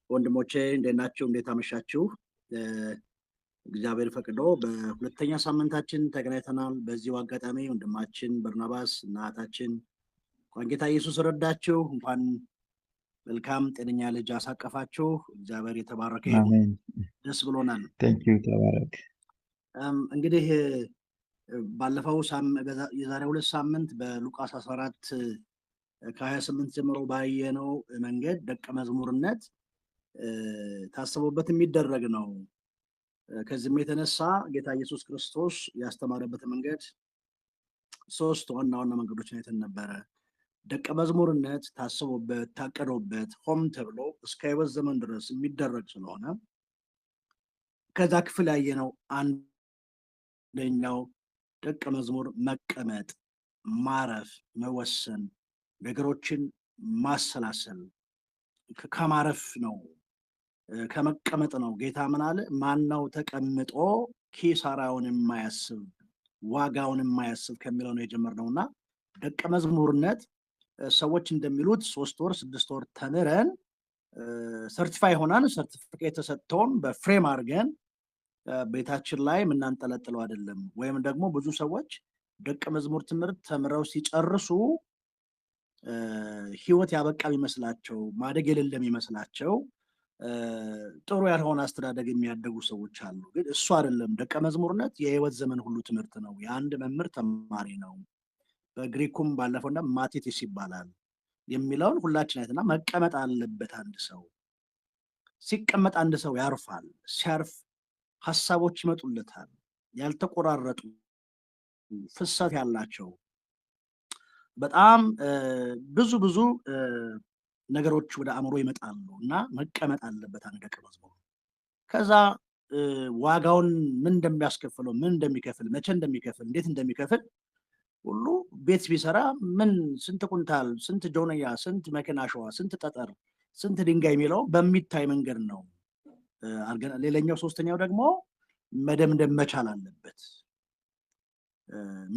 ወንድሞቼ እንዴት ናችሁ? እንዴት አመሻችሁ? እግዚአብሔር ፈቅዶ በሁለተኛ ሳምንታችን ተገናኝተናል። በዚሁ አጋጣሚ ወንድማችን በርናባስ እና እህታችን እንኳን ጌታ ኢየሱስ ረዳችሁ፣ እንኳን መልካም ጤነኛ ልጅ አሳቀፋችሁ። እግዚአብሔር የተባረከ ይሁን። አሜን። ደስ ብሎናል። ቴንክ ዩ ተባረክ። እንግዲህ ባለፈው የዛሬ 2 ሳምንት በሉቃስ 14 ከ28 ጀምሮ ባየነው መንገድ ደቀ መዝሙርነት ታስቦበት የሚደረግ ነው። ከዚህም የተነሳ ጌታ ኢየሱስ ክርስቶስ ያስተማረበት መንገድ 3 ዋና ዋና መንገዶችን አይተን ነበረ። ደቀ መዝሙርነት ታስቦበት ታቀዶበት ሆም ተብሎ እስከ ሕይወት ዘመን ድረስ የሚደረግ ስለሆነ ከዛ ክፍል ያየነው አንደኛው ደቀ መዝሙር መቀመጥ፣ ማረፍ፣ መወሰን፣ ነገሮችን ማሰላሰል ከማረፍ ነው፣ ከመቀመጥ ነው። ጌታ ምን አለ? ማነው ተቀምጦ ኪሳራውን የማያስብ ዋጋውን የማያስብ ከሚለው ነው የጀመርነውና ደቀ መዝሙርነት ሰዎች እንደሚሉት 3 ወር 6 ወር ተምረን ሰርቲፋይ ሆናን ሰርቲፊኬት ተሰጥቶን በፍሬም አድርገን ቤታችን ላይ የምናንጠለጥለው አይደለም። ወይም ደግሞ ብዙ ሰዎች ደቀ መዝሙር ትምህርት ተምረው ሲጨርሱ ህይወት ያበቃ ይመስላቸው፣ ማደግ የሌለም ይመስላቸው፣ ጥሩ ያልሆነ አስተዳደግ የሚያደጉ ሰዎች አሉ። ግን እሱ አይደለም። ደቀ መዝሙርነት የህይወት ዘመን ሁሉ ትምህርት ነው። የአንድ መምህር ተማሪ ነው። በግሪኩም ባለፈው እና ማቴቴስ ይባላል የሚለውን ሁላችን አይተና መቀመጥ አለበት። አንድ ሰው ሲቀመጥ አንድ ሰው ያርፋል። ሲያርፍ ሐሳቦች ይመጡለታል፣ ያልተቆራረጡ ፍሰት ያላቸው በጣም ብዙ ነገሮች ወደ አእምሮ ይመጣሉ እና መቀመጥ አለበት አንድ ደቀ መዝሙር። ከዛ ዋጋውን ምን እንደሚያስከፍለው፣ ምን እንደሚከፍል፣ መቼ እንደሚከፍል፣ እንዴት እንደሚከፍል ሁሉ ቤት ቢሰራ ምን ስንት ኩንታል፣ ስንት ጆንያ፣ ስንት መኪና አሸዋ፣ ስንት ጠጠር፣ ስንት ድንጋይ የሚለው በሚታይ መንገድ ነው። ሌላኛው ሶስተኛው ደግሞ መደምደም መቻል አለበት።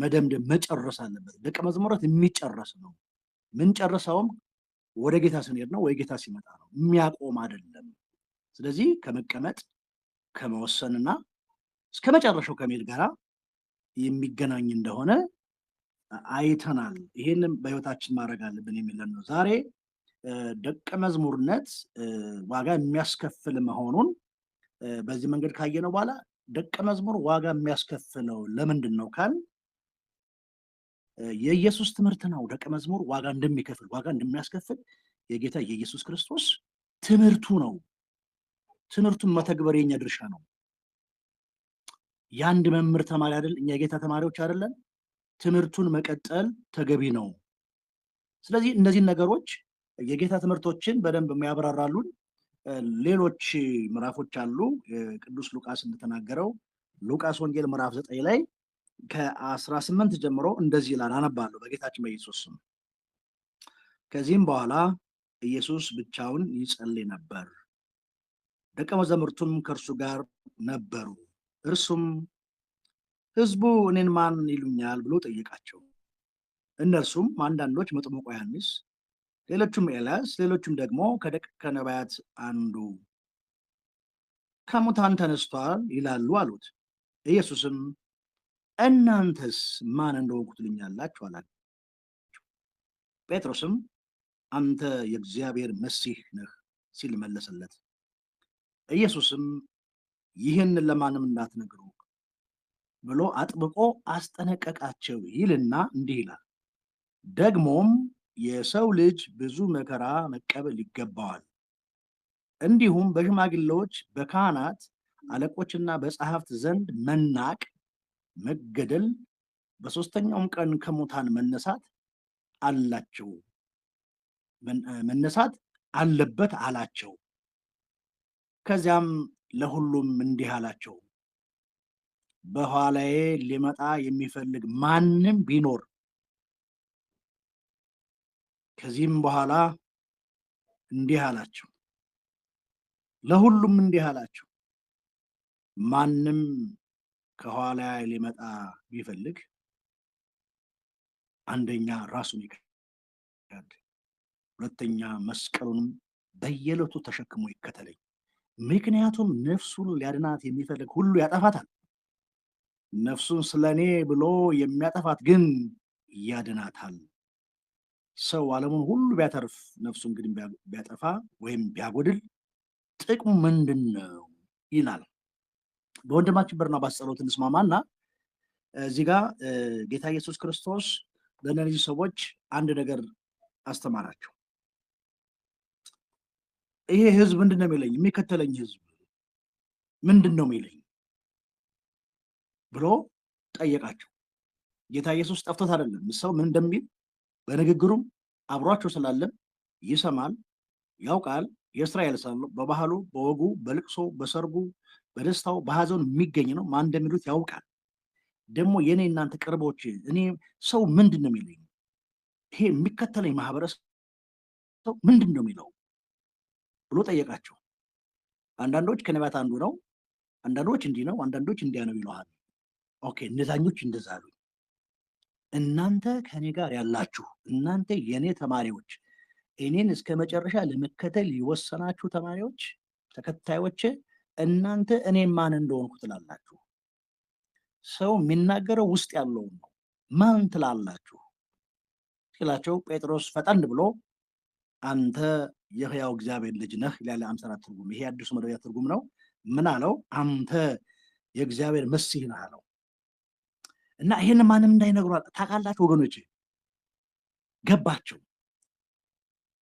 መደምደም መጨረስ አለበት። ደቀ መዝሙርነት የሚጨረስ ነው። ምን ጨርሰውም ወደ ጌታ ስንሄድ ነው ወይ ጌታ ሲመጣ ነው፣ የሚያቆም አይደለም። ስለዚህ ከመቀመጥ ከመወሰንና እስከ መጨረሻው ከመሄድ ጋር የሚገናኝ እንደሆነ አይተናል። ይሄንን በህይወታችን ማድረግ አለብን የሚለን ነው። ዛሬ ደቀ መዝሙርነት ዋጋ የሚያስከፍል መሆኑን በዚህ መንገድ ካየነው በኋላ ደቀ መዝሙር ዋጋ የሚያስከፍለው ለምንድን ነው ካል የኢየሱስ ትምህርት ነው። ደቀ መዝሙር ዋጋ እንደሚከፍል ዋጋ እንደሚያስከፍል የጌታ የኢየሱስ ክርስቶስ ትምህርቱ ነው። ትምህርቱን መተግበር የኛ ድርሻ ነው። የአንድ መምህር ተማሪ አይደል? እኛ የጌታ ተማሪዎች አይደለን? ትምህርቱን መቀጠል ተገቢ ነው። ስለዚህ እነዚህ ነገሮች የጌታ ትምህርቶችን በደንብ የሚያብራራሉን ሌሎች ምዕራፎች አሉ። ቅዱስ ሉቃስ እንደተናገረው ሉቃስ ወንጌል ምዕራፍ 9 ላይ ከ18 ጀምሮ እንደዚህ ይላል። አነባለሁ በጌታችን በኢየሱስ ስም። ከዚህም በኋላ ኢየሱስ ብቻውን ይጸልይ ነበር፣ ደቀ መዛሙርቱም ከእርሱ ጋር ነበሩ። እርሱም ሕዝቡ እኔን ማን ይሉኛል ብሎ ጠየቃቸው። እነርሱም አንዳንዶች መጥምቁ ዮሐንስ፣ ሌሎቹም ኤልያስ፣ ሌሎቹም ደግሞ ከነቢያት አንዱ ከሙታን ተነስቷል ይላሉ አሉት። ኢየሱስም እናንተስ ማን እንደሆንኩ ትሉኛላችሁ አላቸው። ጴጥሮስም አንተ የእግዚአብሔር መሲህ ነህ ሲል መለሰለት። ኢየሱስም ይህን ለማንም እንዳትነግሩ ብሎ አጥብቆ አስጠነቀቃቸው ይልና እንዲህ ይላል፣ ደግሞም የሰው ልጅ ብዙ መከራ መቀበል ይገባዋል፣ እንዲሁም በሽማግሌዎች በካህናት አለቆችና በጸሐፍት ዘንድ መናቅ፣ መገደል፣ በሶስተኛውም ቀን ከሙታን መነሳት አለበት አላቸው። ከዚያም ለሁሉም እንዲህ አላቸው፣ በኋላዬ ሊመጣ የሚፈልግ ማንም ቢኖር ከዚህም በኋላ እንዲህ አላቸው፣ ለሁሉም እንዲህ አላቸው፣ ማንም ከኋላ ሊመጣ ቢፈልግ አንደኛ ራሱን ይካድ፣ ሁለተኛ መስቀሉንም በየዕለቱ ተሸክሞ ይከተለኝ። ምክንያቱም ነፍሱን ሊያድናት የሚፈልግ ሁሉ ያጠፋታል፣ ነፍሱን ስለኔ ብሎ የሚያጠፋት ግን ያድናታል። ሰው ዓለሙን ሁሉ ቢያተርፍ ነፍሱን ግን ቢያጠፋ ወይም ቢያጎድል ጥቅሙ ምንድን ነው ይላል። በወንድማችን በርናባስ ጸሎት እንስማማና እዚህ ጋር ጌታ ኢየሱስ ክርስቶስ ለእነዚህ ሰዎች አንድ ነገር አስተማራቸው። ይሄ ህዝብ ምንድን ነው የሚለኝ? የሚከተለኝ ህዝብ ምንድን ነው የሚለኝ ብሎ ጠየቃቸው። ጌታ ኢየሱስ ጠፍቶት አይደለም። ሰው ምን እንደሚል በንግግሩም አብሯቸው ስላለም ይሰማል፣ ያውቃል። የእስራኤል ሰው በባህሉ፣ በወጉ፣ በልቅሶ፣ በሰርጉ፣ በደስታው፣ በሀዘኑ የሚገኝ ነው። ማን እንደሚሉት ያውቃል። ደግሞ የኔ እናንተ ቅርቦች እኔ ሰው ምንድን ነው የሚለኝ? ይሄ የሚከተለኝ ማህበረሰብ ሰው ምንድን ነው የሚለው ብሎ ጠየቃቸው። አንዳንዶች ከነቢያት አንዱ ነው፣ አንዳንዶች እንዲህ ነው፣ አንዳንዶች እንዲያ ነው ይለዋል። ኦኬ፣ እነዛኞች እንደዛ አሉ። እናንተ ከኔ ጋር ያላችሁ፣ እናንተ የኔ ተማሪዎች፣ እኔን እስከ መጨረሻ ለመከተል የወሰናችሁ ተማሪዎች፣ ተከታዮች፣ እናንተ እኔ ማን እንደሆንኩ ትላላችሁ? ሰው የሚናገረው ውስጥ ያለውን ነው። ማን ትላላችሁ ሲላቸው ጴጥሮስ ፈጠን ብሎ አንተ የሕያው እግዚአብሔር ልጅ ነህ ይላል። 54 ትርጉም። ይሄ አዲሱ መደበኛ ትርጉም ነው። ምን አለው? አንተ የእግዚአብሔር መሲህ ነህ አለው። እና ይሄን ማንም እንዳይነግሩ ታውቃላችሁ ወገኖች። ገባቸው።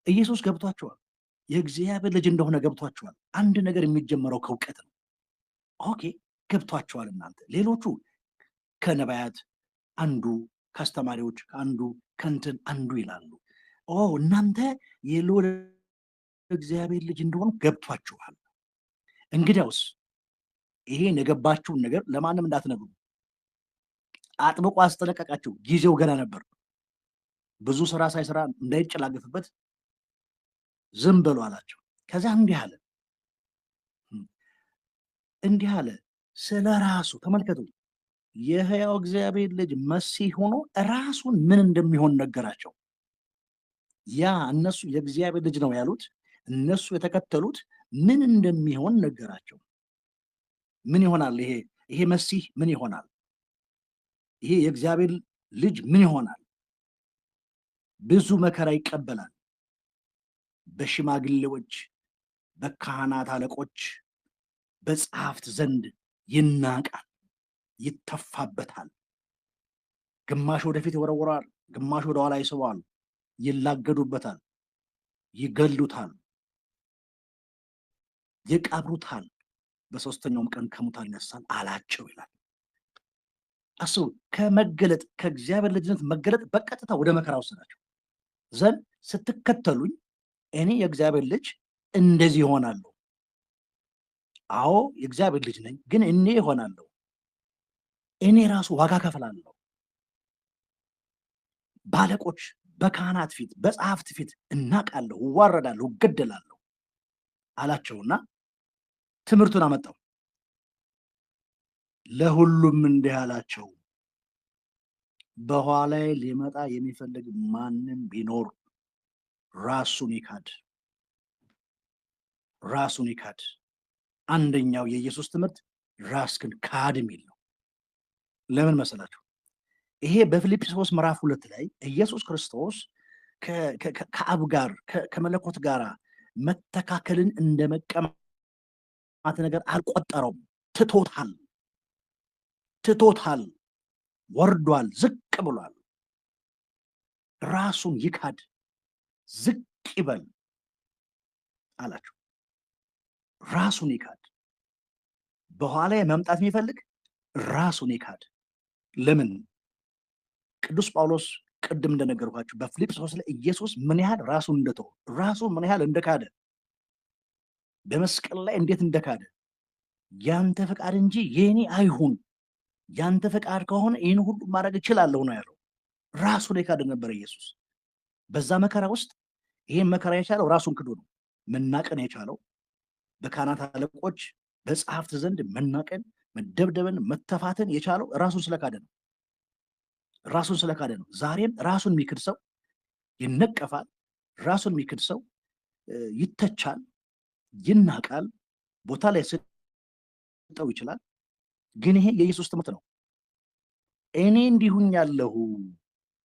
ኢየሱስ ገብቷቸዋል። የእግዚአብሔር ልጅ እንደሆነ ገብቷቸዋል። አንድ ነገር የሚጀመረው ከእውቀት ነው። ኦኬ፣ ገብቷቸዋል። እናንተ ሌሎቹ ከነቢያት አንዱ፣ ከአስተማሪዎች አንዱ፣ ከንትን አንዱ ይላሉ። እናንተ የልዑል እግዚአብሔር ልጅ እንደሆኑ ገብቷችኋል። እንግዲያውስ ይሄን የገባችሁን ነገር ለማንም እንዳትነግሩ አጥብቆ አስጠነቀቃቸው። ጊዜው ገና ነበር። ብዙ ስራ ሳይሰራ እንዳይጨላገፍበት ዝም በሉ አላቸው። ከዚያ እንዲህ አለ ስለ ራሱ። ተመልከቱ፣ የሕያው እግዚአብሔር ልጅ መሲህ ሆኖ ራሱን ምን እንደሚሆን ነገራቸው። ያ እነሱ የእግዚአብሔር ልጅ ነው ያሉት፣ እነሱ የተከተሉት ምን እንደሚሆን ነገራቸው። ምን ይሆናል? ይሄ መሲህ ምን ይሆናል? ይሄ የእግዚአብሔር ልጅ ምን ይሆናል? ብዙ መከራ ይቀበላል። በሽማግሌዎች፣ በካህናት አለቆች፣ በጸሐፍት ዘንድ ይናቃል፣ ይተፋበታል። ግማሽ ወደፊት ይወረወራል፣ ግማሽ ወደ ኋላ ይስበዋል፣ ይላገዱበታል፣ ይገሉታል፣ ይቀብሩታል፣ በሶስተኛውም ቀን ከሙታን ይነሳል አላቸው ይላል። አስቡ፣ ከመገለጥ ከእግዚአብሔር ልጅነት መገለጥ በቀጥታ ወደ መከራ ወሰዳቸው። ዘንድ ስትከተሉኝ እኔ የእግዚአብሔር ልጅ እንደዚህ ይሆናለሁ። አዎ የእግዚአብሔር ልጅ ነኝ፣ ግን እኔ ይሆናለሁ። እኔ ራሱ ዋጋ ከፍላለሁ። ባለቆች፣ በካህናት ፊት፣ በጸሐፍት ፊት እናቃለሁ፣ እዋረዳለሁ፣ እገደላለሁ አላቸውና ትምህርቱን አመጣው። ለሁሉም እንዲህ አላቸው፣ በኋላዬ ሊመጣ የሚፈልግ ማንም ቢኖር ራሱን ይካድ። አንደኛው የኢየሱስ ትምህርት ራስህን ካድ የሚል ነው። ለምን መሰላችሁ? ይሄ በፊልጵስዩስ ምዕራፍ 2 ላይ ኢየሱስ ክርስቶስ ከአብ ጋር ከመለኮት ጋር መተካከልን እንደ መቀማት ነገር አልቆጠረውም። ትቶታል፣ ወርዷል፣ ዝቅ ብሏል። ራሱን ይካድ፣ ዝቅ ይበል አላቸው። ራሱን ይካድ። በኋላ መምጣት የሚፈልግ ራሱን ይካድ። ለምን? ቅዱስ ጳውሎስ ቅድም እንደነገርኳችሁ በፊልጵስዩስ ላይ ኢየሱስ ምን ያህል ራሱን እንደተወ፣ ራሱን ምን ያህል እንደካደ፣ በመስቀል ላይ እንዴት እንደካደ፣ ያንተ ፈቃድ እንጂ የኔ አይሁን፣ ያንተ ፈቃድ ከሆነ ይህን ሁሉ ማድረግ እችላለሁ ነው ያለው። ራሱን የካደ ነበር ኢየሱስ። በዛ መከራ ውስጥ ይሄን መከራ የቻለው ራሱን ክዶ ነው። መናቀን የቻለው በካህናት አለቆች፣ በጸሐፍት ዘንድ መናቀን፣ መደብደብን፣ መተፋትን የቻለው ራሱን ስለካደ ነው። ዛሬም ራሱን የሚክድ ሰው ይነቀፋል። ራሱን የሚክድ ሰው ይተቻል፣ ይናቃል፣ ቦታ ላይ ሰጠው ይችላል። ግን ይሄ የኢየሱስ ትምህርት ነው። እኔ እንዲሁኛለሁ፣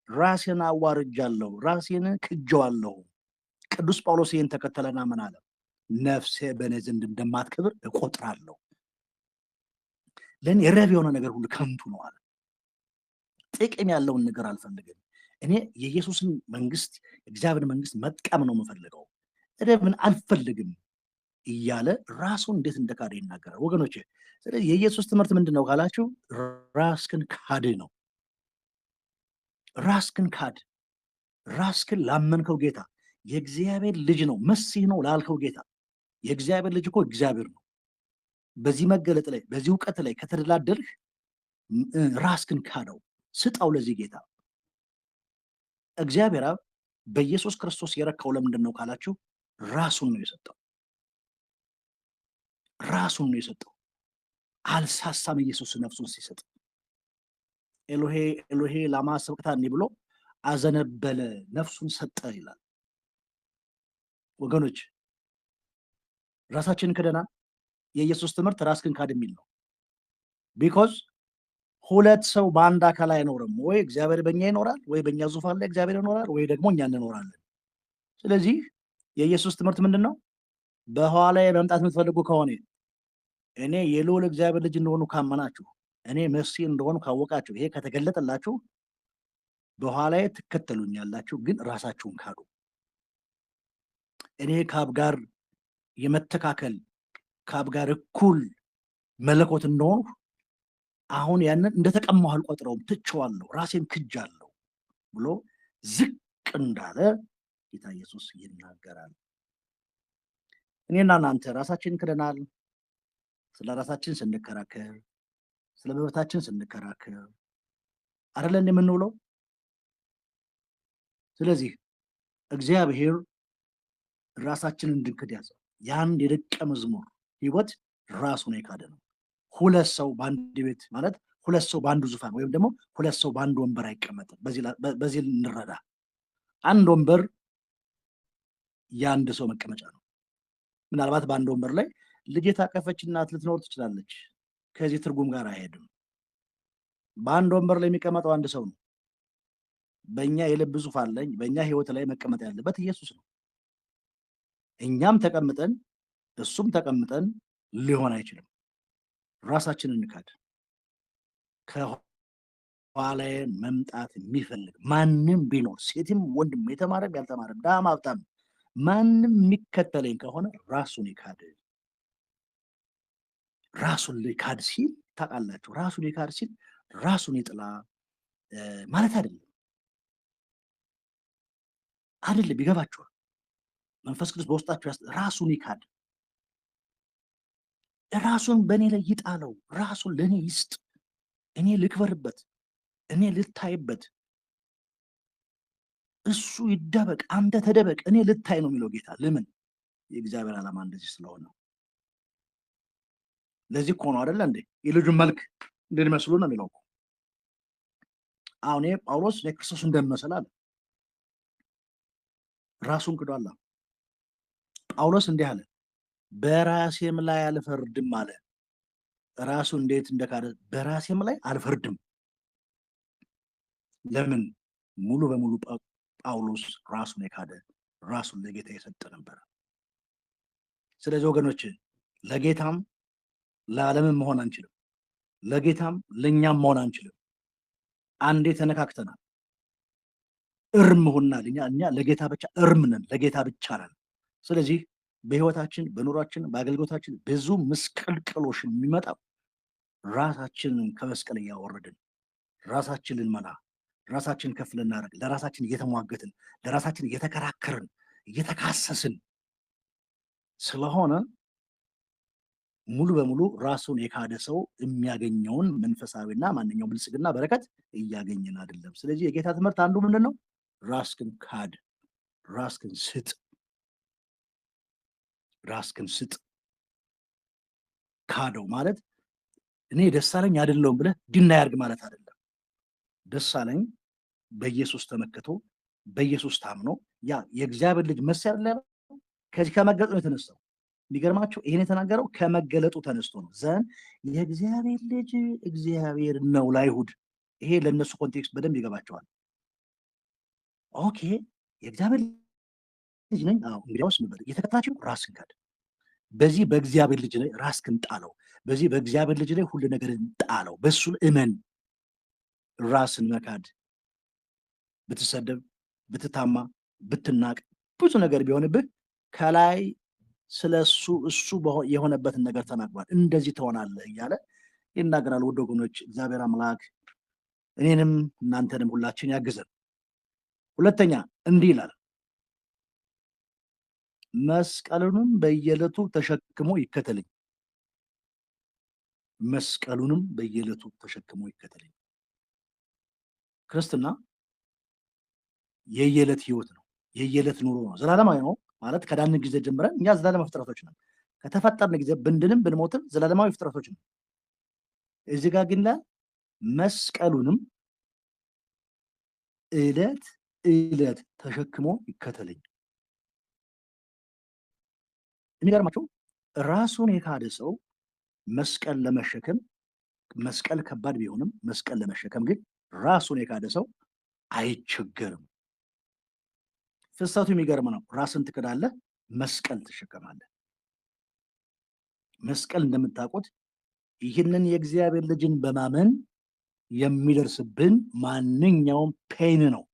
ራሴን አዋርጃለሁ፣ ራሴን ክጀዋለሁ። ቅዱስ ጳውሎስ ይህን ተከተለና ምን አለ? ነፍሴ በእኔ ዘንድ እንደማትከብር እቆጥራለሁ፣ ለእኔ ረብ የሆነ ነገር ሁሉ ከንቱ ነው አለ። ጥቅም ያለውን ነገር አልፈልግም። እኔ የኢየሱስን መንግስት፣ እግዚአብሔር መንግስት መጥቀም ነው የምፈልገው፣ ረብን አልፈልግም እያለ ራሱን እንዴት እንደካደ ይናገራል ወገኖች። ስለዚህ የኢየሱስ ትምህርት ምንድን ነው ካላችሁ፣ ራስክን ካድ ነው። ራስክን ካድ፣ ራስክን ላመንከው ጌታ፣ የእግዚአብሔር ልጅ ነው መሲህ ነው ላልከው ጌታ። የእግዚአብሔር ልጅ እኮ እግዚአብሔር ነው። በዚህ መገለጥ ላይ በዚህ እውቀት ላይ ከተደላደልህ ራስክን ካደው፣ ስጣው ለዚህ ጌታ። እግዚአብሔር አብ በኢየሱስ ክርስቶስ የረካው ለምንድን ነው ካላችሁ፣ ራሱን ነው የሰጠው። ራሱን ነው የሰጠው። አልሳሳም። ኢየሱስ ነፍሱን ሲሰጥ ኤሎሄ ኤሎሄ ላማ ሰበቅታኒ ብሎ አዘነበለ፣ ነፍሱን ሰጠ ይላል። ወገኖች ራሳችንን ክደናል። የኢየሱስ ትምህርት ራስክን ካድ የሚል ነው። ቢኮዝ ሁለት ሰው በአንድ አካል አይኖርም። ወይ እግዚአብሔር በእኛ ይኖራል፣ ወይ በእኛ ዙፋን ላይ እግዚአብሔር ይኖራል፣ ወይ ደግሞ እኛ እንኖራለን። ስለዚህ የኢየሱስ ትምህርት ምንድን ነው? በኋላ መምጣት የምትፈልጉ ከሆነ እኔ የልዑል እግዚአብሔር ልጅ እንደሆኑ ካመናችሁ፣ እኔ መሲህ እንደሆኑ ካወቃችሁ፣ ይሄ ከተገለጠላችሁ በኋላ ትከተሉኛላችሁ፣ ግን ራሳችሁን ካዱ። እኔ ከአብ ጋር የመተካከል ከአብ ጋር እኩል መለኮት እንደሆኑ አሁን ያንን እንደተቀማሁ አልቆጥረውም፣ ትቼዋለሁ፣ ራሴን ክጃለሁ ብሎ ዝቅ እንዳለ ጌታ ኢየሱስ ይናገራል። እኔና እናንተ ራሳችንን ክደናል። ስለ ራሳችን ስንከራከር፣ ስለ መብታችን ስንከራከር አይደለ እንደምንውለው። ስለዚህ እግዚአብሔር ራሳችንን እንድንክድ ያዘው። የአንድ የደቀ መዝሙር ህይወት ራሱን የካደ ነው። ሁለት ሰው በአንድ ቤት ማለት ሁለት ሰው በአንዱ ዙፋን ወይም ደግሞ ሁለት ሰው በአንድ ወንበር አይቀመጥም። በዚህ እንረዳ። አንድ ወንበር የአንድ ሰው መቀመጫ ነው። ምናልባት በአንድ ወንበር ላይ ልጅ የታቀፈች እናት ልትኖር ትችላለች። ከዚህ ትርጉም ጋር አይሄድም። በአንድ ወንበር ላይ የሚቀመጠው አንድ ሰው ነው። በእኛ የልብ ዙፋን ላይ በእኛ ህይወት ላይ መቀመጥ ያለበት ኢየሱስ ነው። እኛም ተቀምጠን እሱም ተቀምጠን ሊሆን አይችልም። ራሳችንን እንካድ። ከኋላዬ መምጣት የሚፈልግ ማንም ቢኖር ሴትም ወንድም የተማረም ያልተማረም ድሃም ሀብታም ማንም የሚከተለኝ ከሆነ ራሱን ይካድ። ራሱን ሊካድ ሲል ታውቃላችሁ፣ ራሱን ይካድ ሲል ራሱን ይጥላ ማለት አይደለም። ይገባችኋል? መንፈስ ቅዱስ በውስጣችሁ ራሱን ይካድ። ራሱን በእኔ ላይ ይጣለው፣ ራሱን ለእኔ ይስጥ፣ እኔ ልክበርበት፣ እኔ ልታይበት። እሱ ይደበቅ፣ አንተ ተደበቅ፣ እኔ ልታይ ነው የሚለው ጌታ። ለምን? የእግዚአብሔር ዓላማ እንደዚህ ስለሆነ። ለዚህ እኮ ነው አይደለ እንዴ የልጁን መልክ እንድንመስሉ ነው የሚለው። አሁን ጳውሎስ ለክርስቶስ እንደምመስል አለ። ራሱን ክዷል። ጳውሎስ እንዲህ አለ፣ በራሴም ላይ አልፈርድም አለ። ራሱ እንዴት እንደካደ በራሴም ላይ አልፈርድም። ለምን? ሙሉ በሙሉ ጳውሎስ ራሱን የካደ ራሱን ለጌታ የሰጠ ነበር። ስለዚህ ወገኖች ለጌታም ለዓለምም መሆን አንችልም፣ ለጌታም ለእኛም መሆን አንችልም። አንዴ ተነካክተናል፣ እርም ሆናል። እኛ ለጌታ ብቻ እርም ነን፣ ለጌታ ብቻ ነን። ስለዚህ በህይወታችን፣ በኑሯችን፣ በአገልግሎታችን ብዙ ምስቅልቅሎሽ የሚመጣው ራሳችንን ከመስቀል እያወረድን ራሳችን ልንመላ፣ ራሳችን ከፍ ልናደርግ፣ ለራሳችን እየተሟገትን፣ ለራሳችን እየተከራከርን፣ እየተካሰስን ስለሆነ ሙሉ በሙሉ ራሱን የካደ ሰው የሚያገኘውን መንፈሳዊና ማንኛውም ብልጽግና በረከት እያገኘን አይደለም። ስለዚህ የጌታ ትምህርት አንዱ ምንድን ነው? ራስክን ካድ፣ ራስክን ስጥ፣ ራስክን ስጥ። ካደው ማለት እኔ ደሳለኝ አይደለሁም ብለህ ድና ያርግ ማለት አይደለም። ደሳለኝ በኢየሱስ ተመክቶ በኢየሱስ ታምኖ ያ የእግዚአብሔር ልጅ መሲህ አይደለ ከዚህ ከመገለጡ ነው የተነሳው። የሚገርማችሁ ይሄን የተናገረው ከመገለጡ ተነስቶ ነው። ዘን የእግዚአብሔር ልጅ እግዚአብሔር ነው ለአይሁድ። ይሄ ለእነሱ ኮንቴክስት በደንብ ይገባቸዋል። ኦኬ የእግዚአብሔር ልጅ ነኝ። አዎ እንግዲያውስ ምን በል የተከታችሁ ራስን ካድ። በዚህ በእግዚአብሔር ልጅ ላይ ራስህን ጣለው። በዚህ በእግዚአብሔር ልጅ ላይ ሁሉ ነገርን ጣለው። በሱ እመን። ራስን መካድ ብትሰደብ፣ ብትታማ፣ ብትናቅ፣ ብዙ ነገር ቢሆንብህ ከላይ ስለሱ እሱ የሆነበትን ነገር ተናግሯል። እንደዚህ ትሆናለህ እያለ ይናገራል። ውድ ወገኖች እግዚአብሔር አምላክ እኔንም እናንተንም ሁላችን ያግዘን። ሁለተኛ እንዲህ ይላል፣ መስቀሉንም በየዕለቱ ተሸክሞ ይከተለኝ። መስቀሉንም በየዕለቱ ተሸክሞ ይከተለኝ። ክርስትና የየዕለት ህይወት ነው። የየዕለት ኑሮ ነው። ዘላለማዊ ነው ማለት ከዳንን ጊዜ ጀምረን እኛ ዘላለማዊ ፍጥረቶች ነን። ከተፈጠርን ጊዜ ብንድንም ብንሞትም ዘላለማዊ ፍጥረቶች ነን። እዚህ ጋር ግን መስቀሉንም ዕለት ዕለት ተሸክሞ ይከተለኝ። የሚገርማቸው ራሱን የካደ ሰው መስቀል ለመሸከም መስቀል ከባድ ቢሆንም መስቀል ለመሸከም ግን ራሱን የካደ ሰው አይቸገርም። ፍሰቱ የሚገርም ነው። ራስን ትክዳለህ፣ መስቀል ትሸከማለህ። መስቀል እንደምታውቁት ይህንን የእግዚአብሔር ልጅን በማመን የሚደርስብን ማንኛውም ፔን ነው።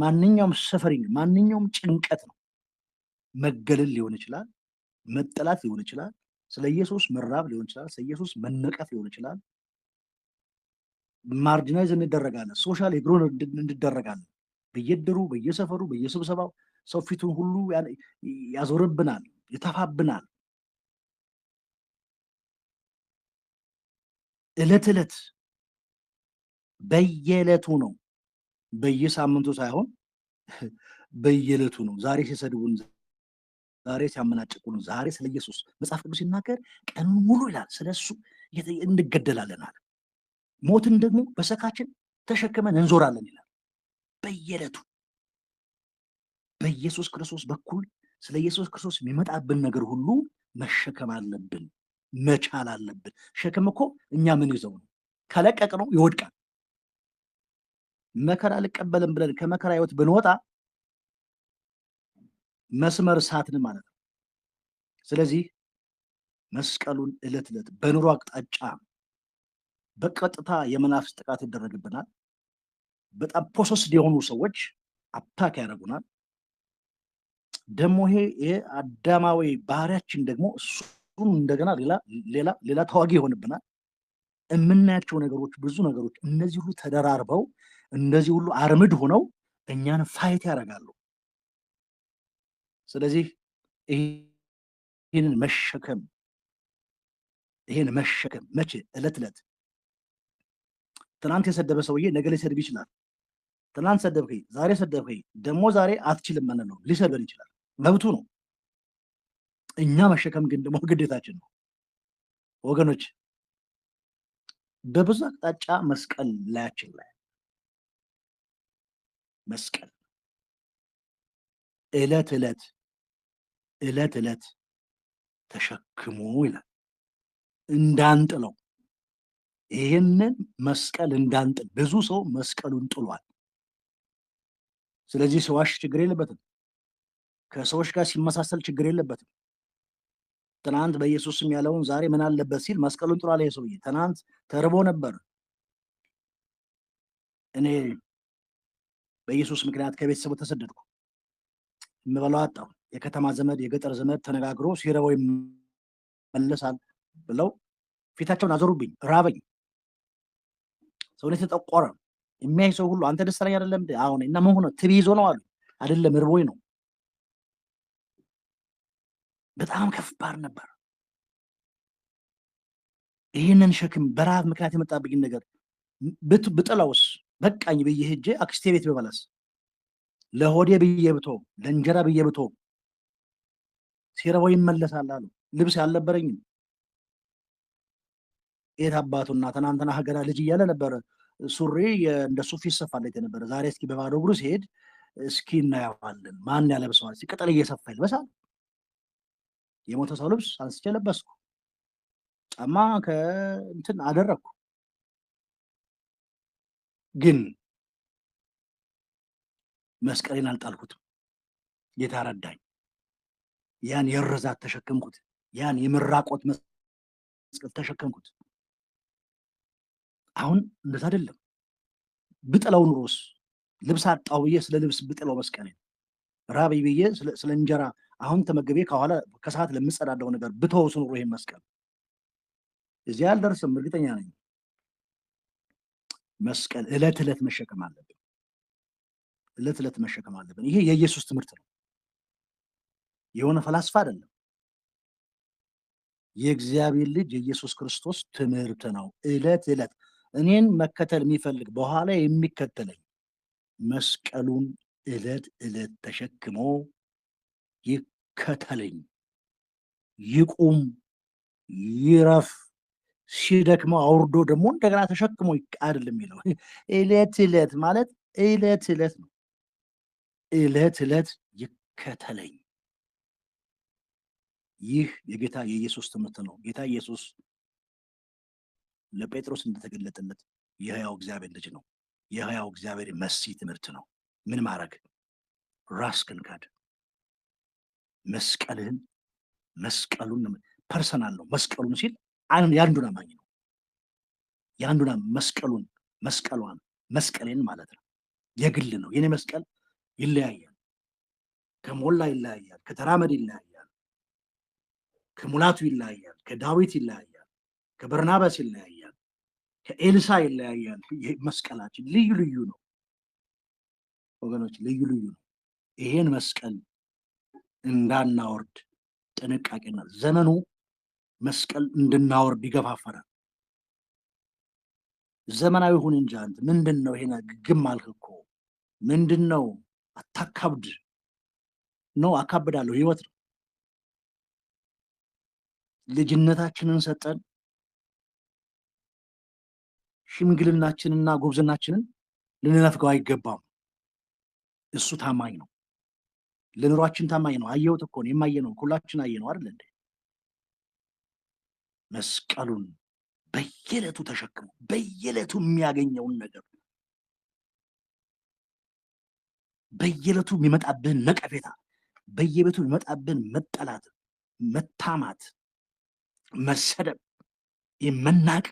ማንኛውም ሰፈሪንግ፣ ማንኛውም ጭንቀት ነው። መገለል ሊሆን ይችላል፣ መጠላት ሊሆን ይችላል፣ ስለ ኢየሱስ መራብ ሊሆን ይችላል፣ ስለ ኢየሱስ መነቀፍ ሊሆን ይችላል። ማርጂናይዝ እንደረጋለን፣ ሶሻል ኤግሮን እንደረጋለን። በየድሩ በየሰፈሩ በየስብሰባው ሰው ፊቱን ሁሉ ያዞርብናል፣ ይተፋብናል። ዕለት ዕለት በየዕለቱ ነው፣ በየሳምንቱ ሳይሆን በየዕለቱ ነው። ዛሬ ሲሰድቡን፣ ዛሬ ሲያመናጭቁን፣ ዛሬ ስለ ኢየሱስ መጽሐፍ ቅዱስ ሲናገር ቀኑን ሙሉ ይላል ስለሱ እንገደላለን አለ። ሞትን ደግሞ በሰካችን ተሸክመን እንዞራለን ይላል። በየዕለቱ በኢየሱስ ክርስቶስ በኩል ስለ ኢየሱስ ክርስቶስ የሚመጣብን ነገር ሁሉ መሸከም አለብን፣ መቻል አለብን። ሸክም እኮ እኛ ምን ይዘው ነው፣ ከለቀቅ ነው ይወድቃል። መከራ አልቀበልም ብለን ከመከራ ህይወት ብንወጣ መስመር ሳትን ማለት ነው። ስለዚህ መስቀሉን ዕለት ዕለት በኑሮ አቅጣጫ በቀጥታ የመናፍስት ጥቃት ይደረግብናል። በጣም ፖሰስድ የሆኑ ሰዎች አታክ ያደርጉናል። ደግሞ ይሄ አዳማዊ ባህሪያችን ደግሞ እሱን እንደገና ሌላ ተዋጊ ይሆንብናል። የምናያቸው ነገሮች ብዙ ነገሮች እነዚህ ሁሉ ተደራርበው እነዚህ ሁሉ አርምድ ሆነው እኛን ፋይት ያደርጋሉ። ስለዚህ ይህንን መሸከም መቼ? ዕለት ዕለት። ትናንት የሰደበ ሰውዬ ነገ ሊሰድብ ይችላል። ትናንት ሰደብከኝ፣ ዛሬ ሰደብከኝ፣ ደግሞ ዛሬ አትችልም ማለት ነው። ሊሰድበን ይችላል፣ መብቱ ነው። እኛ መሸከም ግን ደግሞ ግዴታችን ነው። ወገኖች በብዙ አቅጣጫ መስቀል ላያችን ላይ መስቀል ዕለት ዕለት ተሸክሞ ይላል። እንዳንጥለው፣ ይህንን መስቀል እንዳንጥል። ብዙ ሰው መስቀሉን ጥሏል። ስለዚህ ሰዋሽ ችግር የለበትም። ከሰዎች ጋር ሲመሳሰል ችግር የለበትም። ትናንት በኢየሱስም ያለውን ዛሬ ምን አለበት ሲል መስቀሉን ጥሏል። ይሄ ሰውዬ ትናንት ተርቦ ነበር። እኔ በኢየሱስ ምክንያት ከቤተሰቡ ተሰደድኩ፣ የምበላው አጣሁ። የከተማ ዘመድ የገጠር ዘመድ ተነጋግሮ ሲረበው ይመለሳል ብለው ፊታቸውን አዞሩብኝ። ራበኝ፣ ሰውነት ተጠቆረ። የሚያይ ሰው ሁሉ አንተ ደስተኛ አይደለም አሁን እና ምን ሆነ ትብ ይዞ ነው አሉ። አይደለም እርቦኝ ነው። በጣም ከባድ ነበር። ይህንን ሸክም በረሃብ ምክንያት የመጣብኝን ነገር ብጥለውስ በቃኝ ብዬ ሄጄ አክስቴ ቤት በመለስ ለሆዴ ብዬ ብቶ ለእንጀራ ብዬ ብቶ ሲረበው ይመለሳል አሉ። ልብስ አልነበረኝም። የት አባቱና ትናንትና ሀገራ ልጅ እያለ ነበረ ሱሪ እንደ ሱፍ ይሰፋለት የነበረ። ዛሬ እስኪ በባዶ እግሩ ሲሄድ እስኪ እናየዋለን። ማን ያለብሰዋል? ቅጠል እየሰፋ ይልበሳል። የሞተ ሰው ልብስ አንስቼ ለበስኩ፣ ጫማ ከእንትን አደረግኩ። ግን መስቀሌን አልጣልኩትም። ጌታ ረዳኝ። ያን የርዛት ተሸከምኩት። ያን የመራቆት መስቀል ተሸከምኩት። አሁን እንደዛ አይደለም። ብጥለው ኑሮስ ልብስ አጣው ብዬ ስለ ልብስ ብጥለው መስቀሌን፣ ራበኝ ብዬ ስለ እንጀራ አሁን ተመገቤ ከኋላ ከሰዓት ለምጸዳዳው ነገር ብተውስ ኑሮ ይሄን መስቀል እዚያ አልደርስም፣ እርግጠኛ ነኝ። መስቀል እለት እለት መሸከም አለብን። እለት እለት መሸከም አለብን። ይሄ የኢየሱስ ትምህርት ነው፣ የሆነ ፈላስፋ አይደለም። የእግዚአብሔር ልጅ የኢየሱስ ክርስቶስ ትምህርት ነው። እለት እለት እኔን መከተል የሚፈልግ በኋላ የሚከተለኝ መስቀሉን እለት እለት ተሸክሞ ይከተለኝ፣ ይቁም፣ ይረፍ፣ ሲደክመው አውርዶ ደግሞ እንደገና ተሸክሞ አይደለም የሚለው። እለት እለት ማለት እለት እለት ነው። እለት እለት ይከተለኝ። ይህ የጌታ የኢየሱስ ትምህርት ነው። ጌታ ኢየሱስ ለጴጥሮስ እንደተገለጠለት የሕያው እግዚአብሔር ልጅ ነው። የሕያው እግዚአብሔር መሲህ ትምህርት ነው። ምን ማድረግ? ራስህን ካድ። መስቀሉን ፐርሰናል ነው። መስቀሉን ሲል የአንዱን አማኝ ነው። የአንዱን መስቀሌን ማለት ነው። የግል ነው። የኔ መስቀል ይለያያል። ከሞላ ይለያያል። ከተራመድ ይለያያል። ከሙላቱ ይለያያል። ከዳዊት ይለያያል። ከበርናባስ ይለያያል። ከኤልሳ ይለያያል። መስቀላችን ልዩ ልዩ ነው ወገኖች፣ ልዩ ልዩ ነው። ይሄን መስቀል እንዳናወርድ ጥንቃቄና ዘመኑ መስቀል እንድናወርድ ይገፋፈራል። ዘመናዊ ሁን እንጂ አንተ ምንድን ነው ይሄን ግግም አልክ እኮ ምንድን ነው? አታካብድ ነው። አካብዳለሁ። ህይወት ነው። ልጅነታችንን ሰጠን፣ ሽምግልናችንና ጉብዝናችንን ልንነፍገው አይገባም። እሱ ታማኝ ነው። ለኑሯችን ታማኝ ነው። አየሁት እኮ ነው፣ የማየ ነው። ሁላችን አየ ነው አይደል እንዴ? መስቀሉን በየዕለቱ ተሸክሞ በየዕለቱ የሚያገኘውን ነገር፣ በየዕለቱ የሚመጣብን ነቀፌታ፣ በየቤቱ የሚመጣብን መጠላት፣ መታማት፣ መሰደብ፣ የመናቅ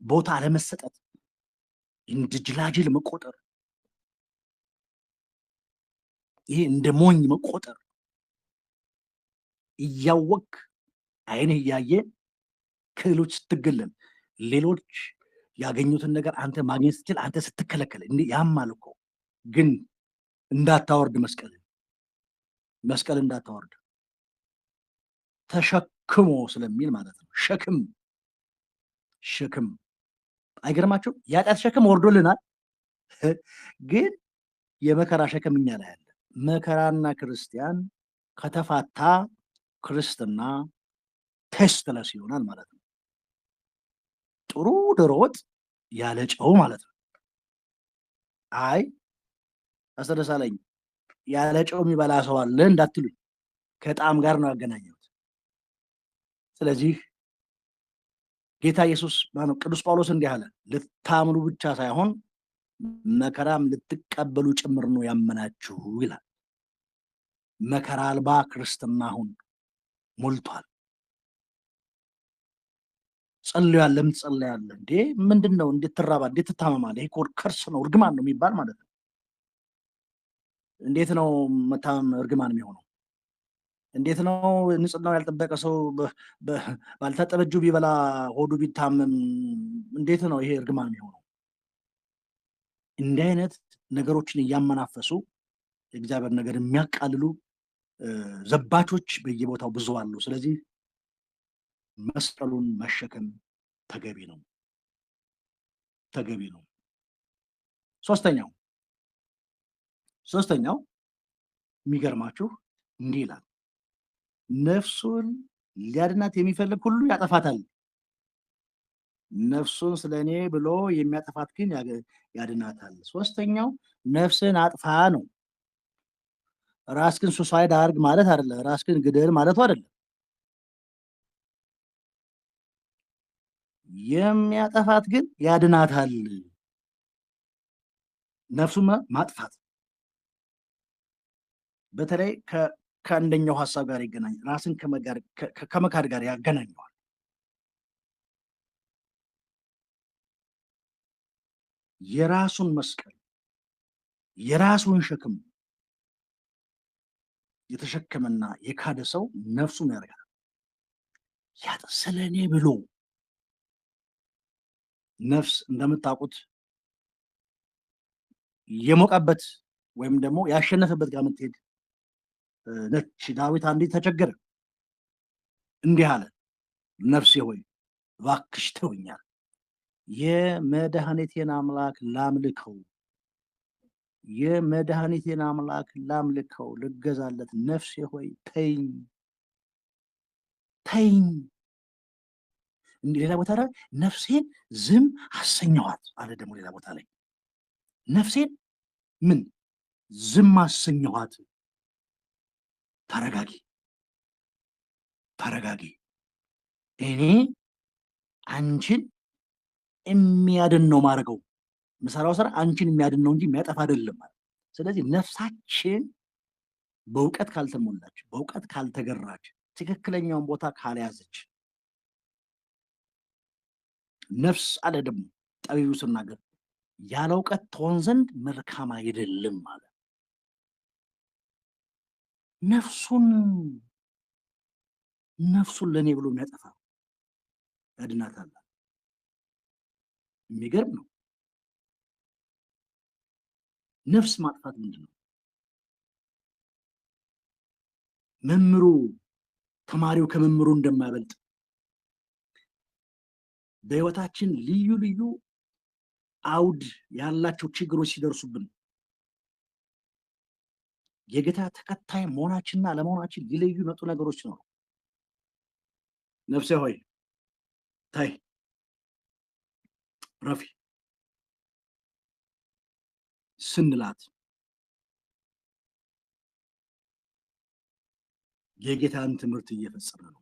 ቦታ አለመሰጠት፣ እንደ ጅላጅል መቆጠር፣ ይሄ እንደ ሞኝ መቆጠር፣ እያወቅ አይን እያየ ከሌሎች ስትገለል፣ ሌሎች ያገኙትን ነገር አንተ ማግኘት ስትችል አንተ ስትከለከል ያማል እኮ። ግን እንዳታወርድ መስቀል እንዳታወርድ ተሸክሞ ስለሚል ማለት ነው። ሸክም አይገርማችሁ? የኃጢአት ሸክም ወርዶልናል፣ ግን የመከራ ሸክም እኛ ላይ አለ። መከራና ክርስቲያን ከተፋታ ክርስትና ቴስትለስ ይሆናል ማለት ነው። ጥሩ ዶሮ ወጥ ያለ ጨው ማለት ነው። አይ አስተደሳለኝ ያለ ጨው የሚበላ ሰው አለ እንዳትሉኝ፣ ከጣዕም ጋር ነው ያገናኘሁት። ስለዚህ ጌታ ኢየሱስ ቅዱስ ጳውሎስ እንዲህ አለ፣ ልታምኑ ብቻ ሳይሆን መከራም ልትቀበሉ ጭምር ነው ያመናችሁ ይላል። መከራ አልባ ክርስትና አሁን ሞልቷል። ጸልያለህ፣ ለምን ትጸልያለህ እንዴ? ምንድን ነው? እንዴት ትራባ? እንዴት ትታመማለህ? ይሄ ከርስ ነው፣ እርግማን ነው የሚባል ማለት ነው። እንዴት ነው መታመም እርግማን የሚሆነው? እንዴት ነው ንጽህናው ያልጠበቀ ሰው ባልታጠበ እጁ ቢበላ ሆዱ ቢታመም እንዴት ነው ይሄ እርግማን የሚሆነው? እንዲህ አይነት ነገሮችን እያመናፈሱ የእግዚአብሔር ነገር የሚያቃልሉ ዘባቾች በየቦታው ብዙ አሉ። ስለዚህ መስቀሉን መሸከም ተገቢ ነው። ሶስተኛው የሚገርማችሁ እንዲህ ይላል፣ ነፍሱን ሊያድናት የሚፈልግ ሁሉ ያጠፋታል። ነፍሱን ስለኔ ብሎ የሚያጠፋት ግን ያድናታል። ሶስተኛው ነፍስን አጥፋ ነው። ራስህን ሱሳይድ አድርግ ማለት አይደለም። ራስህን ግደል ማለቱ አይደለም። የሚያጠፋት ግን ያድናታል። ነፍሱን ማጥፋት በተለይ ከአንደኛው ሀሳብ ጋር ይገናኛል። ራስን ከመካድ ጋር ያገናኘዋል። የራሱን መስቀል የራሱን ሸክም የተሸከመና የካደ ሰው ነፍሱን ያደርጋል። ስለኔ ብሎ ነፍስ እንደምታውቁት የሞቀበት ወይም ደግሞ ያሸነፈበት ጋር የምትሄድ ነች። ዳዊት አንዴ ተቸገረ፣ እንዲህ አለ፣ ነፍሴ ሆይ እባክሽ ተውኛል፣ የመድኃኒቴን አምላክ ላምልከው፣ የመድኃኒቴን አምላክ ላምልከው፣ ልገዛለት፣ ነፍሴ ሆይ ተይኝ ተይኝ። እንዲህ ሌላ ቦታ ላይ ነፍሴን ዝም አሰኘኋት አለ። ደግሞ ሌላ ቦታ ላይ ነፍሴን ምን ዝም አሰኘኋት። ተረጋጊ ተረጋጊ፣ እኔ አንቺን የሚያድን ነው ማድረገው። ምሰራው ስራ አንቺን የሚያድን ነው እንጂ የሚያጠፋ አይደለም ማለት። ስለዚህ ነፍሳችን በእውቀት ካልተሞላች፣ በእውቀት ካልተገራች፣ ትክክለኛውን ቦታ ካልያዘች፣ ነፍስ አለ ደግሞ ጠቢቡ ስናገር ያለ እውቀት ትሆን ዘንድ መልካም አይደለም ማለት። ነፍሱን ለእኔ ብሎ የሚያጠፋ ያድናታል። የሚገርም ነው። ነፍስ ማጥፋት ምንድን ነው? መምህሩ ተማሪው ከመምህሩ እንደማይበልጥ በህይወታችን ልዩ ልዩ አውድ ያላቸው ችግሮች ሲደርሱብን የጌታ ተከታይ መሆናችንና አለመሆናችን ሊለዩ መጡ ነገሮች ነው። ነፍሴ ሆይ ታይ ረፊ ስንላት የጌታን ትምህርት እየፈጸመ ነው።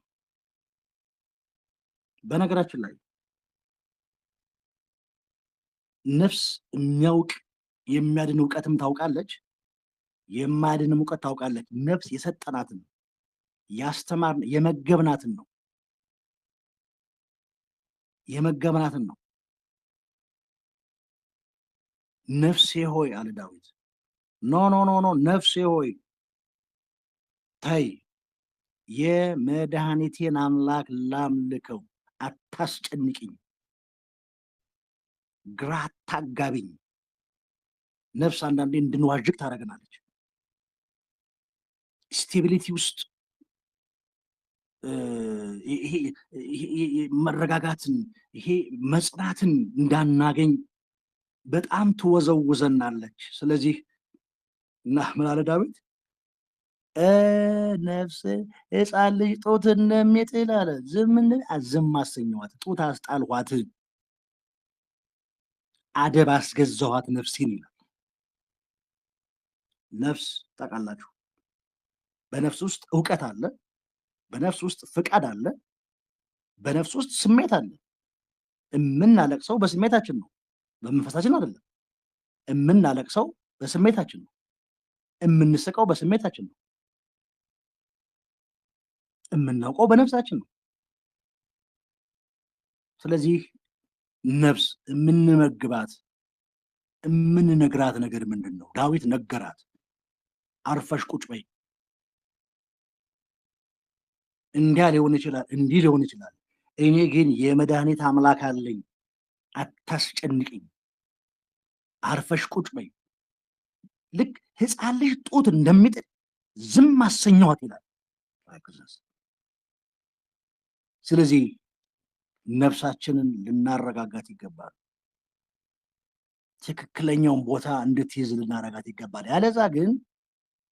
በነገራችን ላይ ነፍስ የሚያውቅ የሚያድን እውቀትም ታውቃለች፣ የማያድንም እውቀት ታውቃለች። ነፍስ የሰጠናትን ያስተማርን የመገብናትን ነው። ነፍሴ ሆይ አለ ዳዊት፣ ኖ ነፍሴ ሆይ ተይ፣ የመድኃኒቴን አምላክ ላምልከው፣ አታስጨንቅኝ፣ ግራ አታጋቢኝ። ነፍስ አንዳንዴ እንድንዋዥቅ ታደርገናለች። ስቴቢሊቲ ውስጥ ይሄ መረጋጋትን ይሄ መጽናትን እንዳናገኝ በጣም ትወዘውዘናለች። ስለዚህ እና ምን አለ ዳዊት? ነፍስ ሕፃን ልጅ ጡት እንደሚጥል አለ ዝም አሰኘኋት፣ ጡት አስጣልኋት፣ አደብ አስገዛኋት ነፍሴን ይላል። ነፍስ ታውቃላችሁ፣ በነፍስ ውስጥ እውቀት አለ፣ በነፍስ ውስጥ ፍቃድ አለ፣ በነፍስ ውስጥ ስሜት አለ። የምናለቅሰው በስሜታችን ነው፣ በመንፈሳችን አይደለም። የምናለቅሰው በስሜታችን ነው፣ የምንስቀው በስሜታችን ነው፣ የምናውቀው በነፍሳችን ነው። ስለዚህ ነፍስ የምንመግባት የምንነግራት ነገር ምንድን ነው? ዳዊት ነገራት፣ አርፈሽ ቁጭ በይ። እንዲያ ሊሆን ይችላል፣ እንዲህ ሊሆን ይችላል። እኔ ግን የመድኃኒት አምላክ አለኝ፣ አታስጨንቅኝ፣ አርፈሽ ቁጭ በይ። ልክ ሕፃን ልጅ ጡት እንደሚጥል ዝም አሰኘኋት ይላል። ስለዚህ ነፍሳችንን ልናረጋጋት ይገባል። ትክክለኛውን ቦታ እንድትይዝ ልናረጋት ይገባል። ያለዛ ግን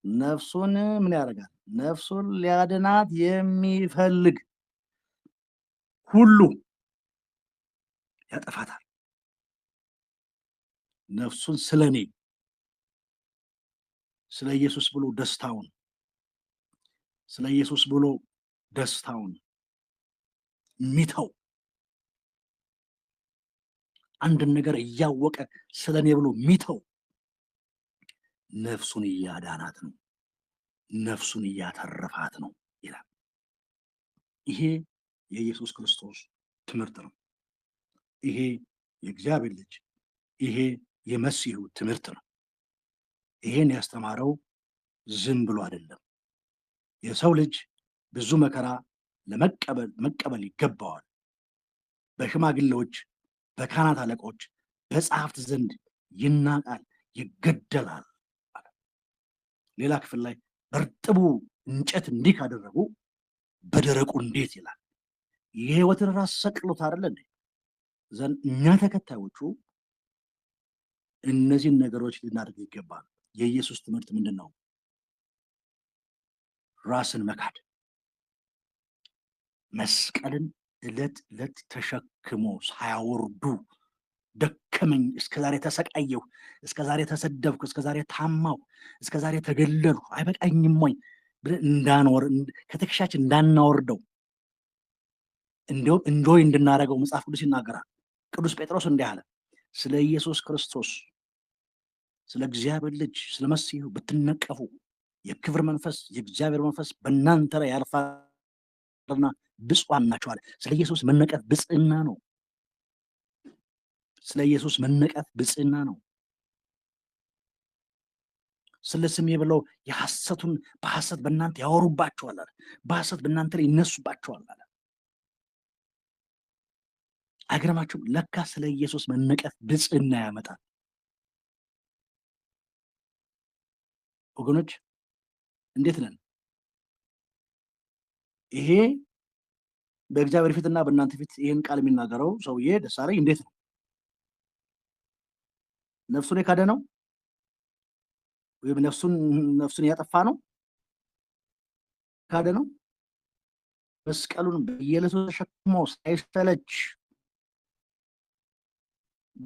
ነፍሱን ምን ያደርጋል? ነፍሱን ሊያድናት የሚፈልግ ሁሉ ያጠፋታል። ነፍሱን ስለኔ ስለ ኢየሱስ ብሎ ደስታውን ስለ ኢየሱስ ብሎ ደስታውን ሚተው አንድን ነገር እያወቀ ስለኔ ብሎ ሚተው ነፍሱን እያዳናት ነው፣ ነፍሱን እያተረፋት ነው ይላል። ይሄ የኢየሱስ ክርስቶስ ትምህርት ነው። ይሄ የእግዚአብሔር ልጅ ይሄ የመሲሁ ትምህርት ነው። ይሄን ያስተማረው ዝም ብሎ አይደለም። የሰው ልጅ ብዙ መከራ መቀበል ይገባዋል። በሽማግሌዎች፣ በካህናት አለቆች፣ በጸሐፍት ዘንድ ይናቃል፣ ይገደላል። ሌላ ክፍል ላይ በርጥቡ እንጨት እንዲህ ካደረጉ በደረቁ እንዴት ይላል። የሕይወትን ራስ ሰቅሎት አይደለ እንዴ? ዘንድ እኛ ተከታዮቹ እነዚህን ነገሮች ልናደርግ ይገባል። የኢየሱስ ትምህርት ምንድን ነው? ራስን መካድ፣ መስቀልን ዕለት ዕለት ተሸክሞ ሳያወርዱ ደከመኝ፣ እስከዛሬ ተሰቃየሁ፣ እስከዛሬ ተሰደብኩ፣ እስከዛሬ ታማሁ፣ እስከዛሬ ተገለልኩ፣ አይበቃኝም ወይ ብለን ከትከሻችን እንዳናወርደው እንዲሁም እንጆይ እንድናደርገው መጽሐፍ ቅዱስ ይናገራል። ቅዱስ ጴጥሮስ እንዲህ አለ፣ ስለ ኢየሱስ ክርስቶስ ስለ እግዚአብሔር ልጅ ስለ መሲሁ ብትነቀፉ የክብር መንፈስ የእግዚአብሔር መንፈስ በእናንተ ላይ ያርፋልና ብፁዓን ናችሁ አለ። ስለ ኢየሱስ መነቀፍ ብፅዕና ነው። ስለ ኢየሱስ መነቀፍ ብፅዕና ነው። ስለ ስሜ ብለው በሐሰት በእናንተ ያወሩባችኋል አለ። በሐሰት በእናንተ ላይ ይነሱባችኋል አለ። አይገርማችሁም? ለካ ስለ ኢየሱስ መነቀፍ ብፅዕና ያመጣል። ወገኖች እንዴት ነን? ይሄ በእግዚአብሔር ፊትና በእናንተ ፊት ይህን ቃል የሚናገረው ሰውዬ ደሳለኝ እንዴት ነው? ነፍሱን የካደ ነው ወይም ነፍሱን ያጠፋ ነው? ካደ ነው? መስቀሉን በየዕለቱ ተሸክሞ ሳይሰለች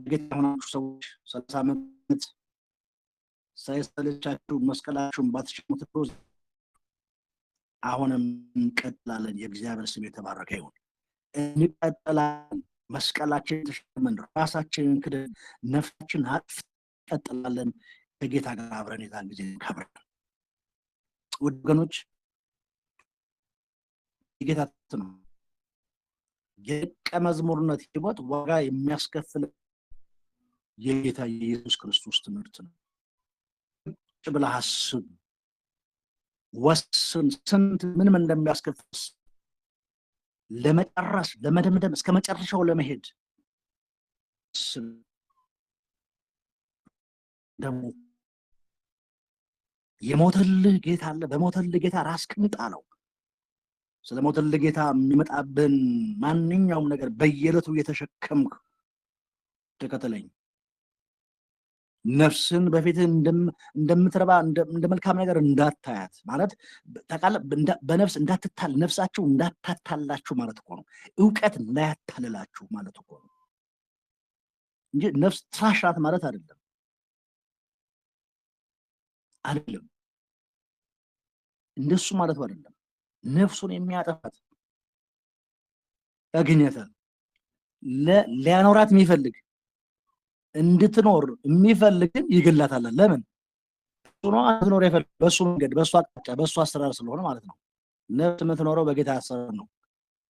ጌታ ሆናችሁ ሰዎች 30 ዓመት ሳይሰለቻችሁ መስቀላችሁን ባትሸከሙ አሁንም እንቀጥላለን። የእግዚአብሔር ስም የተባረከ ይሁን። እንቀጥላለን። መስቀላችንን ተሸክመን ራሳችንን ክደን ነፍሳችን እንቀጥላለን። ከጌታ ጋር አብረን የዛን ጊዜ እንከብራለን። ውድ ወገኖች የጌታ ነው የደቀ መዝሙርነት ሕይወት ዋጋ የሚያስከፍል የጌታ የኢየሱስ ክርስቶስ ትምህርት ነው። ቁጭ ብለህ አስብ፣ ወስን። ስንት ምንም እንደሚያስከፍል ለመጨረስ ለመደምደም እስከ መጨረሻው ለመሄድ ደግሞ የሞተልህ ጌታ አለ። በሞተልህ ጌታ ራስህን ጣለው። ስለ ሞተልህ ጌታ የሚመጣብን ማንኛውም ነገር በየዕለቱ እየተሸከምክ ተከተለኝ። ነፍስን በፊትህ እንደምትረባ እንደ መልካም ነገር እንዳታያት ማለት በነፍስ እንዳትታል፣ ነፍሳችሁ እንዳታታላችሁ ማለት እኮ ነው። እውቀት እንዳያታልላችሁ ማለት እኮ ነው እንጂ ነፍስ ትራሽ ናት ማለት አይደለም። እንደሱ ማለት አይደለም። ነፍሱን የሚያጠፋት ያገኛታል። ሊያኖራት የሚፈልግ እንድትኖር የሚፈልግን ይገላታል። ለምን? ትኖር የፈልግ በሱ መንገድ፣ በሱ አቅጣጫ፣ በሱ አሰራር ስለሆነ ማለት ነው። ነፍስ የምትኖረው በጌታ አሰራር ነው።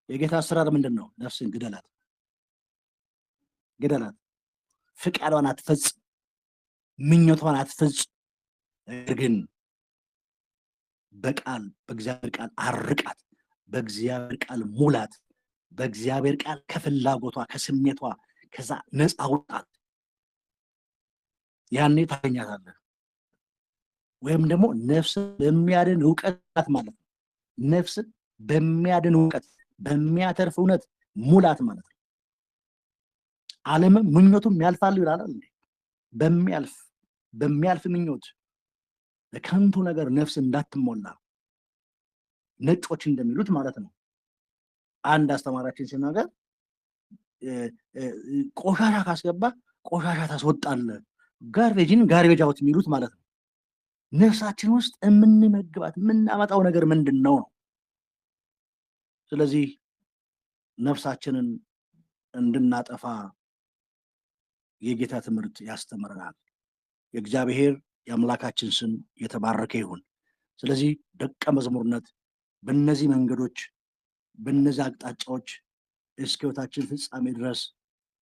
የጌታ አሰራር ምንድን ነው? ነፍስን ግደላት፣ ግደላት። ፍቃዷን አትፈጽም፣ ምኞቷን አትፈጽም። ነገር ግን በቃል በእግዚአብሔር ቃል አርቃት፣ በእግዚአብሔር ቃል ሙላት፣ በእግዚአብሔር ቃል ከፍላጎቷ ከስሜቷ ከዛ ነፃ አውጣት። ያኔ ታገኛታለህ። ወይም ደግሞ ነፍስን በሚያድን እውቀት ማለት ነው። ነፍስን በሚያድን እውቀት በሚያተርፍ እውነት ሙላት ማለት ነው። ዓለምም ምኞቱም ያልፋሉ ይላል እንዴ? በሚያልፍ ምኞት በከንቱ ነገር ነፍስ እንዳትሞላ ነጮች እንደሚሉት ማለት ነው። አንድ አስተማሪያችን ሲናገር ቆሻሻ ካስገባ ቆሻሻ ታስወጣለህ። ጋርቤጅን ጋርቤጅ አውት የሚሉት ማለት ነው። ነፍሳችን ውስጥ የምንመግባት የምናመጣው ነገር ምንድን ነው? ስለዚህ ነፍሳችንን እንድናጠፋ የጌታ ትምህርት ያስተምረናል። የእግዚአብሔር የአምላካችን ስም የተባረከ ይሁን። ስለዚህ ደቀ መዝሙርነት በእነዚህ መንገዶች በእነዚህ አቅጣጫዎች እስከ ሕይወታችን ፍጻሜ ድረስ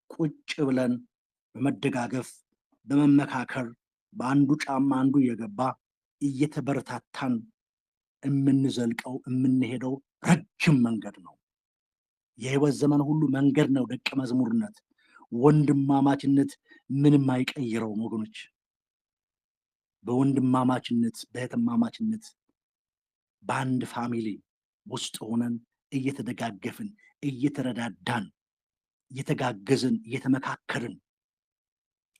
ቁጭ ብለን በመደጋገፍ በመመካከር በአንዱ ጫማ አንዱ እየገባ እየተበረታታን የምንዘልቀው የምንሄደው ረጅም መንገድ ነው። የህይወት ዘመን ሁሉ መንገድ ነው ደቀ መዝሙርነት። ወንድማማችነት ምንም አይቀይረውም ወገኖች። በወንድማማችነት በእህትማማችነት በአንድ ፋሚሊ ውስጥ ሆነን እየተደጋገፍን እየተረዳዳን እየተጋገዝን እየተመካከርን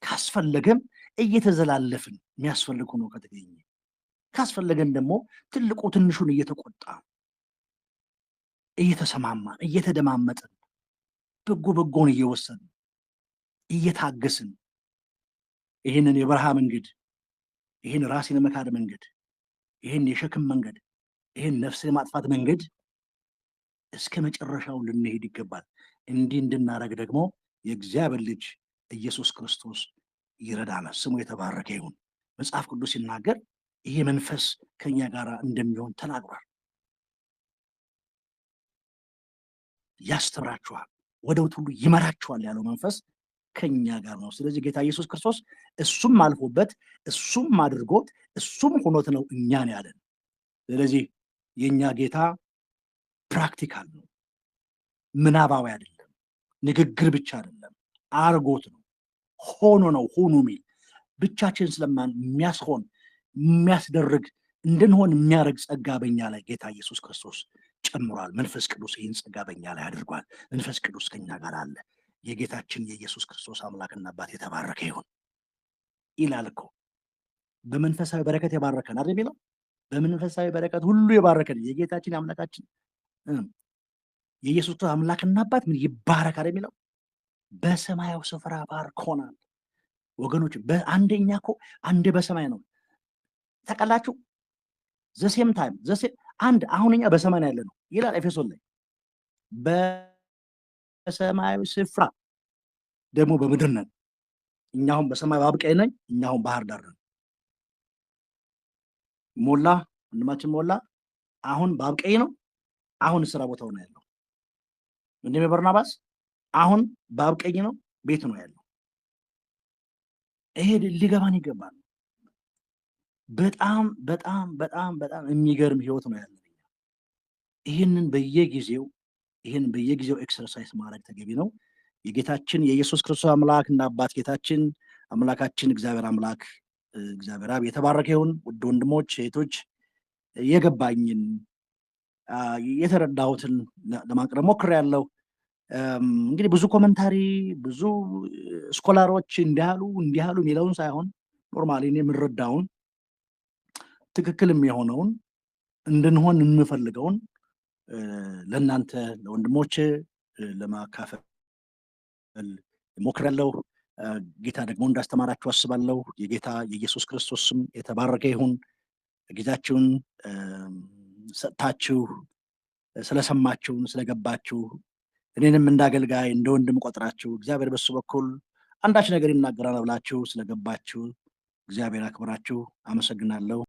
ካስፈለገም እየተዘላለፍን የሚያስፈልግ ሆኖ ከተገኘ ካስፈለገን ደግሞ ትልቁ ትንሹን እየተቆጣ እየተሰማማን እየተደማመጥን በጎ በጎን እየወሰድን እየታገስን ይህንን የበረሃ መንገድ ይህን ራስን የመካድ መንገድ ይህን የሸክም መንገድ ይህን ነፍስን የማጥፋት መንገድ እስከ መጨረሻው ልንሄድ ይገባል። እንዲህ እንድናደርግ ደግሞ የእግዚአብሔር ልጅ ኢየሱስ ክርስቶስ ይረዳናል። ስሙ የተባረከ ይሁን። መጽሐፍ ቅዱስ ሲናገር ይሄ መንፈስ ከኛ ጋር እንደሚሆን ተናግሯል። ያስተምራችኋል፣ ወደ እውነት ሁሉ ይመራችኋል ያለው መንፈስ ከኛ ጋር ነው። ስለዚህ ጌታ ኢየሱስ ክርስቶስ እሱም አልፎበት እሱም አድርጎት እሱም ሆኖት ነው እኛን ያለን። ስለዚህ የኛ ጌታ ፕራክቲካል ነው፣ ምናባዊ አይደለም፣ ንግግር ብቻ አይደለም፣ አርጎት ነው፣ ሆኖ ነው። ሆኖ የሚል ብቻችን ስለማን የሚያስሆን የሚያስደርግ እንድንሆን የሚያደርግ ጸጋ በኛ ላይ ጌታ ኢየሱስ ክርስቶስ ጨምሯል። መንፈስ ቅዱስ ይህን ጸጋ በኛ ላይ አድርጓል። መንፈስ ቅዱስ ከኛ ጋር አለ። የጌታችን የኢየሱስ ክርስቶስ አምላክና አባት የተባረከ ይሁን ይላል እኮ። በመንፈሳዊ በረከት የባረከን አይደል የሚለው? በመንፈሳዊ በረከት ሁሉ የባረከን የጌታችን የአምላካችን የኢየሱስ ክርስቶስ አምላክና አባት ምን ይባረክ አይደል የሚለው? በሰማያዊ ስፍራ ባርኮናል። ወገኖች በአንደኛ እኮ አንድ በሰማይ ነው ተቀላችሁ ዘሴም ታይም አንድ አሁንኛ በሰማይ ያለ ነው ይላል ኤፌሶን ላይ። በሰማያዊ ስፍራ ደግሞ በምድር ነን። እኛሁን በሰማይ ባብቀኝ ነኝ፣ እኛሁን ባህር ዳር ነን። ሞላ ወንድማችን ሞላ አሁን ባብቀኝ ነው፣ አሁን ስራ ቦታው ነው ያለው። እንደም በርናባስ አሁን ባብቀኝ ነው፣ ቤት ነው ያለው። ይሄ ሊገባን ይገባል። በጣም በጣም በጣም በጣም የሚገርም ህይወት ነው ያለው። ይህንን በየጊዜው ኤክሰርሳይዝ ማድረግ ተገቢ ነው። የጌታችን የኢየሱስ ክርስቶስ አምላክና አባት ጌታችን አምላካችን እግዚአብሔር አምላክ እግዚአብሔር አብ የተባረከ ይሁን። ውድ ወንድሞች እህቶች፣ የገባኝን የተረዳሁትን ለማቅረብ ሞክሬያለሁ። እንግዲህ ብዙ ኮመንታሪ ብዙ ስኮላሮች እንዲያሉ የሚለውን ሳይሆን ኖርማሊ እኔ የምንረዳውን ትክክልም የሆነውን እንድንሆን የምፈልገውን ለእናንተ ለወንድሞች ለማካፈል ሞክራለሁ። ጌታ ደግሞ እንዳስተማራችሁ አስባለሁ። የጌታ የኢየሱስ ክርስቶስ ስም የተባረከ ይሁን። ጊዜያችሁን ሰጥታችሁ ስለሰማችሁን ስለገባችሁ እኔንም እንዳገልጋይ እንደ ወንድም ቆጥራችሁ እግዚአብሔር በሱ በኩል አንዳች ነገር ይናገራል ብላችሁ ስለገባችሁ እግዚአብሔር አክብራችሁ አመሰግናለሁ።